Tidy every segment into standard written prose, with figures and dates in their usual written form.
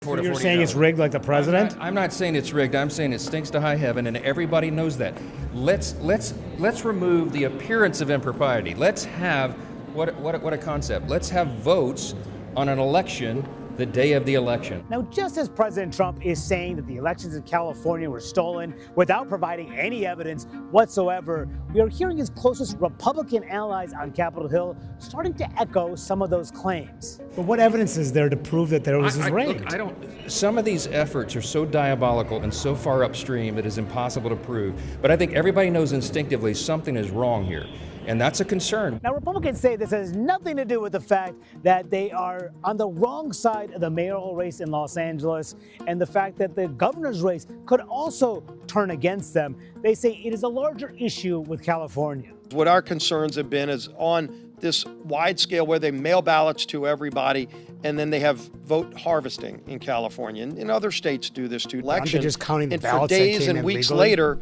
So you're saying it's rigged like the president? I'm not saying it's rigged. I'm saying it stinks to high heaven, and everybody knows that. Let's remove the appearance of impropriety. Let's have what a concept. Let's have votes on an election the day of the election. Now, just as President Trump is saying that the elections in California were stolen without providing any evidence whatsoever, we are hearing his closest Republican allies on Capitol Hill starting to echo some of those claims. But what evidence is there to prove that there was rigged? Some of these efforts are so diabolical and so far upstream it is impossible to prove. But I think everybody knows instinctively something is wrong here. And that's a concern. Now, Republicans say this has nothing to do with the fact that they are on the wrong side of the mayoral race in Los Angeles and the fact that the governor's race could also turn against them. They say it is a larger issue with California. What our concerns have been is on this wide scale where they mail ballots to everybody and then they have vote harvesting in California. And other states do this too. Election. Just counting the and ballots for days that came and weeks legally?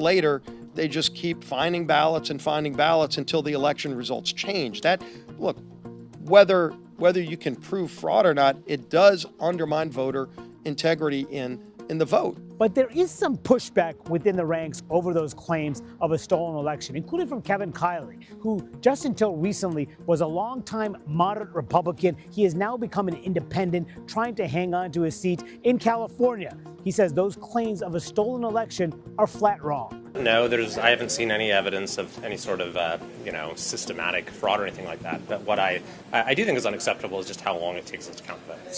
later, they just keep finding ballots until the election results change. Look, whether you can prove fraud or not, it does undermine voter integrity in the vote. But there is some pushback within the ranks over those claims of a stolen election, including from Kevin Cali, who just until recently was a longtime moderate Republican. He has now become an independent, trying to hang on to his seat in California. He says those claims of a stolen election are flat wrong. No, I haven't seen any evidence of any sort of, systematic fraud or anything like that. But what I do think is unacceptable is just how long it takes us to count votes.